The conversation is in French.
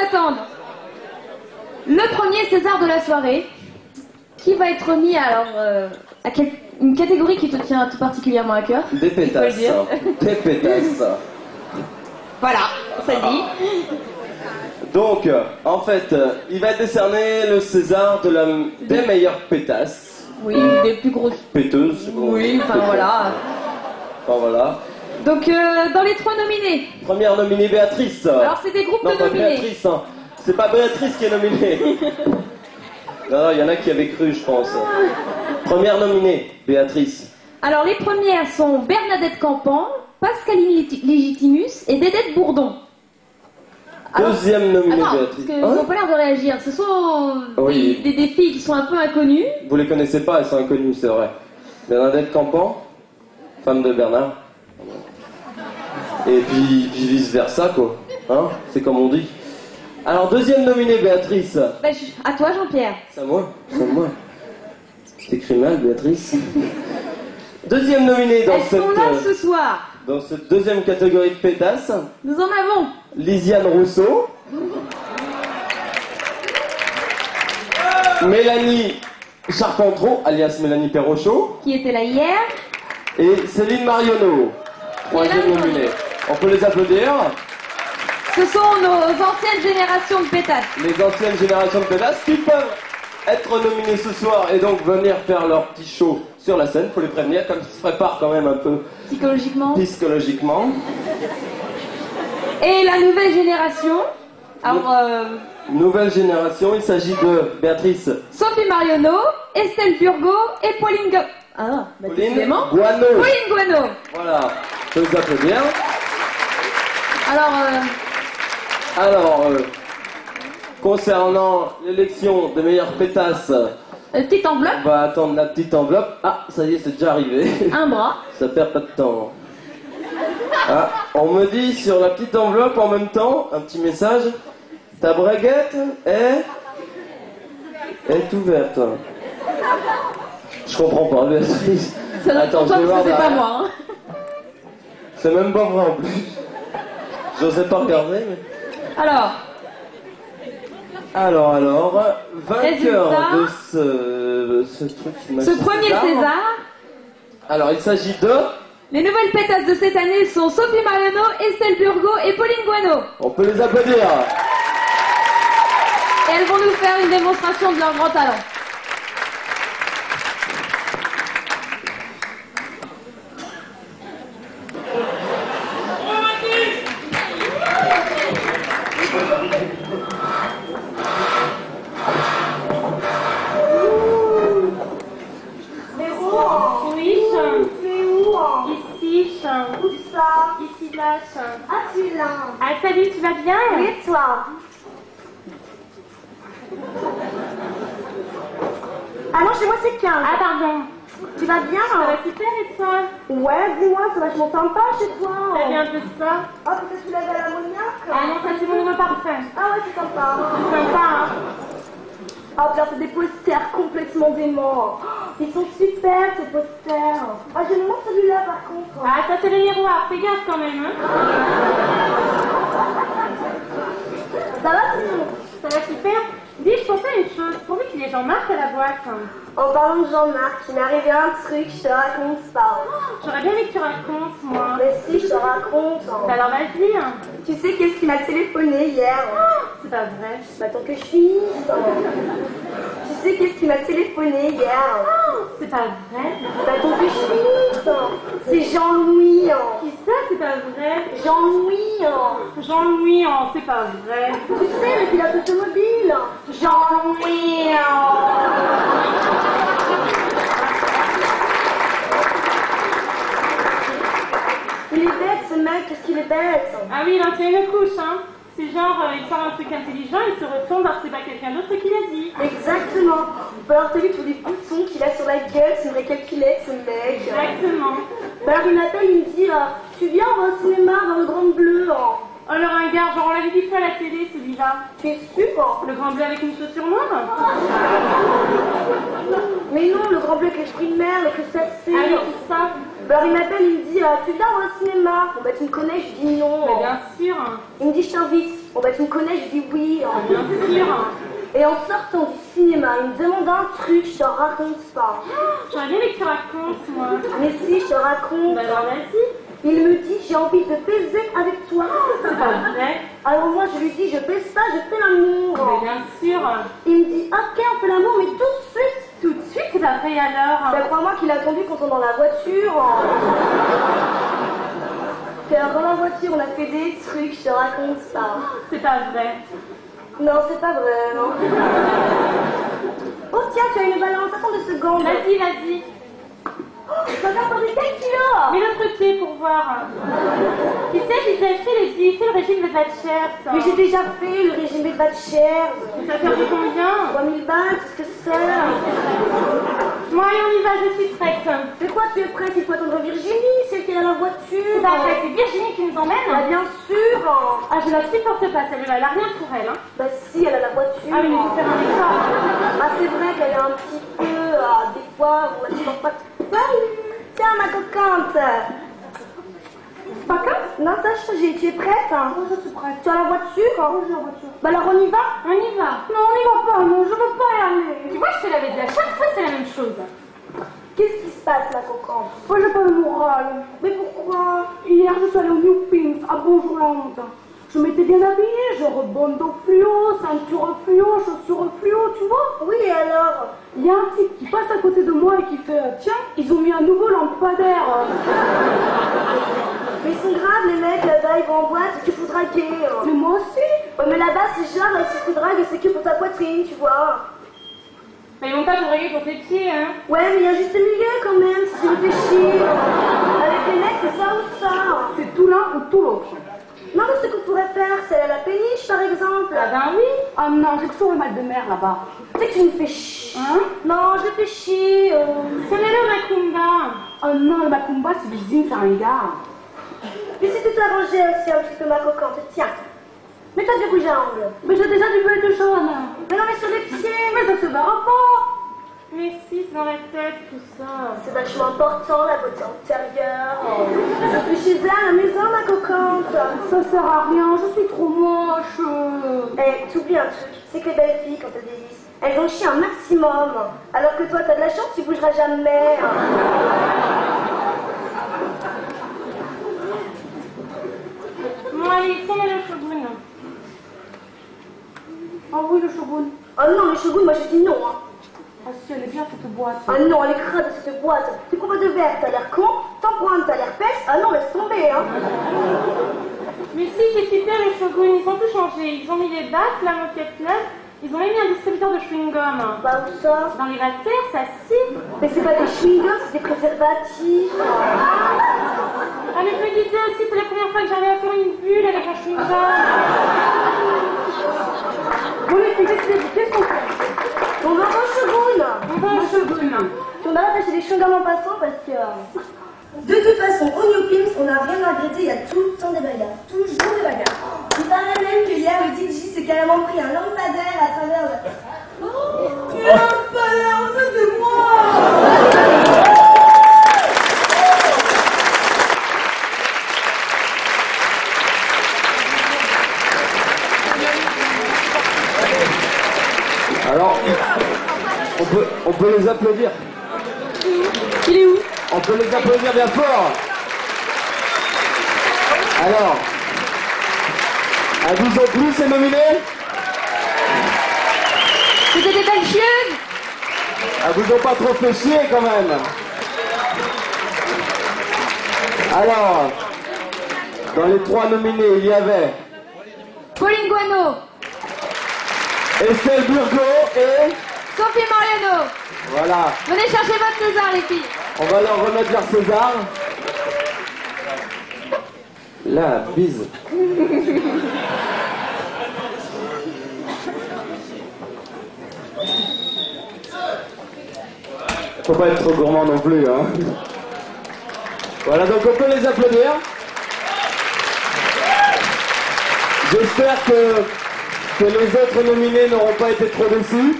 attendre le premier César de la soirée, qui va être remis alors à une catégorie qui te tient tout particulièrement à cœur. Des pétasses. Des pétasses. Voilà, ça le dit. Donc, en fait, il va décerner le César des meilleures pétasses. Oui, des plus grosses péteuses. Oui, enfin voilà. Enfin voilà. Donc, dans les 3 nominés. Première nominée, Béatrice. Alors, c'est des groupes de nominés. Non, pas Béatrice, hein. C'est pas Béatrice qui est nominée. Non, il y en a qui avaient cru, je pense. Première nominée, Béatrice. Alors, les premières sont Bernadette Campan, Pascaline Légitimus et Dédette Bourdon. Alors, deuxième nominée, Béatrice. Parce qu'ils n'ont pas l'air de réagir. Ce sont des filles qui sont un peu inconnues. Vous les connaissez pas, elles sont inconnues, c'est vrai. Bernadette Campan, femme de Bernard. Et puis vice versa, quoi. Hein, c'est comme on dit. Alors, deuxième nominée, Béatrice. Bah, à toi, Jean-Pierre. C'est à moi, c'est à moi. T'écris mal, Béatrice. Deuxième nominée dans Elles sont là ce soir. Dans cette deuxième catégorie de pétasses. Nous en avons Lisiane Rousseau. Mélanie Charpentreau, alias Mélanie Perrochot. Qui était là hier. Et Céline Marionneau. Troisième nominée. On peut les applaudir. Ce sont nos anciennes générations de pétasses. Les anciennes générations de pétasses qui peuvent être nominées ce soir et donc venir faire leur petit show sur la scène. Faut les prévenir, comme ils se préparent quand même un peu psychologiquement. Et la nouvelle génération. Alors, nouvelle génération, il s'agit de Béatrice. Sophie Marionneau, Estelle Burgot et Pauline Pauline Guano. Pauline Guano. Voilà, je vous applaudir. Alors, concernant l'élection des meilleures pétasses, petite enveloppe. On va attendre la petite enveloppe. Ah, ça y est, c'est déjà arrivé. Un bras. Ça perd pas de temps. Ah, on me dit sur la petite enveloppe en même temps, un petit message. Ta braguette est ouverte. Je comprends pas, Béatrice. Attends, je vais voir. C'est pas moi. Hein. C'est même pas vrai en plus. J'osais pas regarder, mais... Alors, vainqueur de ce truc qui m'a... Ce premier César. Alors, il s'agit de... Les nouvelles pétasses de cette année sont Sophie Marionneau, Estelle Burgot et Pauline Guano. On peut les applaudir. Et elles vont nous faire une démonstration de leur grand talent. Ah, salut, tu vas bien? Oui, et toi? Ah non, chez moi c'est 15. Ah, pardon. Tu vas bien? Ça va super, et toi? Ouais, dis-moi, c'est vachement sympa chez toi. T'as bien un peu ça? Ah, peut-être tu l'avais à l'ammoniac? Ah non, ça c'est mon nouveau parfum. Ah ouais, c'est sympa. C'est sympa, hein? Ah, bien, c'est des posters complètement déments. Ils sont super, ces posters. Ah, j'aime moins celui-là, par contre. Ah, ça c'est le miroir, fais gaffe quand même, hein? Ça va, sinon? Ça va super? Dis, je pensais à une chose. Pourvu qu'il y ait Jean-Marc à la boîte. En parlant de Jean-Marc, il m'est arrivé un truc, je te raconte ça. J'aurais bien aimé que tu racontes, moi. Mais si, je te raconte. Alors vas-y. Tu sais qu'est-ce qui m'a téléphoné hier? C'est pas vrai. Bah, tant que je finisse. Tu sais qu'est-ce qui m'a téléphoné hier? C'est pas vrai. Bah, tant que je finisse. C'est Jean-Louis. Qui ça, c'est pas vrai? Jean-Louis. Jean-Louis, c'est pas vrai. Tu sais, le pilote automobile. Jean-Louis. Il est bête, ce mec, qu'est-ce qu'il est bête? Ah oui, il en tient une couche, hein. C'est genre, il sort un truc intelligent, il se retourne, alors c'est pas quelqu'un d'autre qui l'a dit. Exactement. Bah alors t'as vu tous les boutons qu'il a sur la gueule, c'est vrai calculé ce mec. Exactement. Bah alors il m'appelle, il me dit, tu viens, on va au cinéma dans le Grand Bleu. Oh le ringard, genre on l'avait dit fois à la télé celui-là. T'es sûr? Le Grand Bleu avec une chaussure noire? Mais non, le Grand Bleu avec les fruits de mer, le crustacés. Ah oui, tout ça. Alors il m'appelle, il me dit, tu viens au cinéma? Bon bah tu me connais, je dis non. Mais bien sûr. Il me dit, je t'invite. Bon bah tu me connais, je dis oui. Hein. Bien sûr. Et en sortant du cinéma, il me demande un truc, je te raconte pas. J'aurais bien aimé que tu racontes, moi. Mais si, je te raconte. Bah alors vas-y. Il me dit, j'ai envie de baiser avec toi. C'est pas vrai. Alors moi je lui dis, je baise pas, je fais l'amour. Mais bien sûr. Il me dit, ok, on fait l'amour, mais tout de suite. Tout de suite, c'est pas vrai alors. Ben crois-moi qu'il a attendu quand on est dans la voiture. Puis alors dans la voiture, on a fait des trucs, je te raconte ça. C'est pas vrai. Non, c'est pas vrai, non. Oh tiens, tu as une balance, attends 2 secondes. Vas-y, vas-y. Ça t'a perdu quel kilo? Mets l'autre pied pour voir. Tu sais, j'ai déjà fait le régime de Thatcher. Mais j'ai déjà fait le régime de Thatcher. Ça fait combien? 3000 balles, qu'est-ce que c'est? Moi, allez, on y va, je suis prête. Mais quoi, tu es prête? Il faut attendre Virginie, celle qui est dans la voiture. C'est pas vrai, c'est Virginie qui nous emmène. Bah bien sûr. Ah, je la supporte pas, celle-là, elle a rien pour elle. Hein. Bah si, elle a la voiture. Ah, mais il faut faire un effort. Ah, c'est vrai qu'elle est un petit peu, des fois, où elle ne supporte pas. Salut. Tiens, ma coquante. Pas comme? Non, sache, tu es prête? Je suis prête. Tu as la voiture? Oui, j'ai la voiture. Bah alors on y va? On y va. Non, on n'y va pas, non, je veux pas y aller. Tu vois, je te l'avais dit, à chaque fois, c'est la même chose. Qu'est-ce qui se passe, ma coquante? Moi, j'ai pas le moral. Mais pourquoi? Hier, je suis allée au New Pimps, à Bonjour-la-Honte. Je m'étais bien habillée, genre bandeau fluo, ceinture fluo, chaussures fluo, tu vois. Oui, et alors? Il y a un type qui passe à côté de moi et qui fait « Tiens, ils ont mis un nouveau lampadaire. » Mais ils sont graves, les mecs, là-bas, ils vont en boîte, tu faut draguer. Mais moi aussi. Ouais, mais là-bas, c'est genre, si tu dragues, c'est que pour ta poitrine, tu vois. Mais ils vont pas te draguer pour tes pieds, hein. Ouais, mais il y a juste le milieu quand même, si tu réfléchis. Avec les mecs, c'est ça ou ça. C'est tout l'un ou tout l'autre. Non, mais ce qu'on pourrait faire, c'est à la péniche, par exemple. Ah ben oui. Ah non, j'ai toujours le mal de mer là-bas. Tu sais que tu me fais chier. Hein? Non, je fais chier. C'est le macumba. Oh non, le macumba, c'est du zine, c'est un gars. Mais si tu t'arrangeais aussi un petit peu ma coquante, tiens. Mets-toi du rouge à ongles. Mais j'ai déjà du bleu de jaune. Mais non, mais sur les pieds. Mais ça se verra pas. Mais si, c'est dans la tête, tout ça. C'est vachement important, la beauté antérieure. Je suis chez elle à la maison, ma coquante. Ça sert à rien, je suis trop moche. Eh, t'oublies un truc, c'est que les belles filles, quand elles dévissent, elles ont chié un maximum. Alors que toi, t'as de la chance, tu bougeras jamais. Bon, allez, on met le shogun. Ah oui, le shogun. Oh non, le shogun, moi je dis non. Hein. Ah si, elle est bien cette boîte. Ah non, elle est crade cette boîte. Tu prends pas de verre, t'as l'air con. T'en prends un, t'as l'air peste. Ah non, laisse tomber, hein. Mais si, c'est super les shogun, ils ont tout changé. Ils ont mis les bacs, la moquette neuve. Ils ont même mis un distributeur de chewing-gum. Bah où ça? Dans les vapeurs, ça siffle. Mais c'est pas des chewing-gums, c'est des préservatifs. Ah mais je me disais aussi, c'est la première fois que j'arrive à faire une bulle avec un chewing-gum. Bon les filles, qu'est-ce qu'on fait? On va au shogun. On va au shogun. Puis on arrête d'acheter des chewing-gums en passant parce que... De toute façon, au New Pimps, on n'a rien à regretter, il y a tout le temps des bagarres. Toujours des bagarres. Il paraît même que hier, le DJ s'est carrément pris un lampadaire à travers le... Oh, un lampadaire, ça c'est moi. Alors, on peut les applaudir. Il est où? On peut les applaudir bien fort. Alors, à 12 ans plus, c'est nominé. C'était des belles chieuses. Ah, vous ont pas trop fait chier quand même. Alors, dans les 3 nominés, il y avait Pauline Guano, Estelle Burgot et... Sophie Mariano. Voilà, Venez chercher votre César, les filles. on va leur remettre leur César. La bise. Faut pas être trop gourmand non plus, hein. Voilà, donc on peut les applaudir. J'espère que les autres nominés n'auront pas été trop déçus.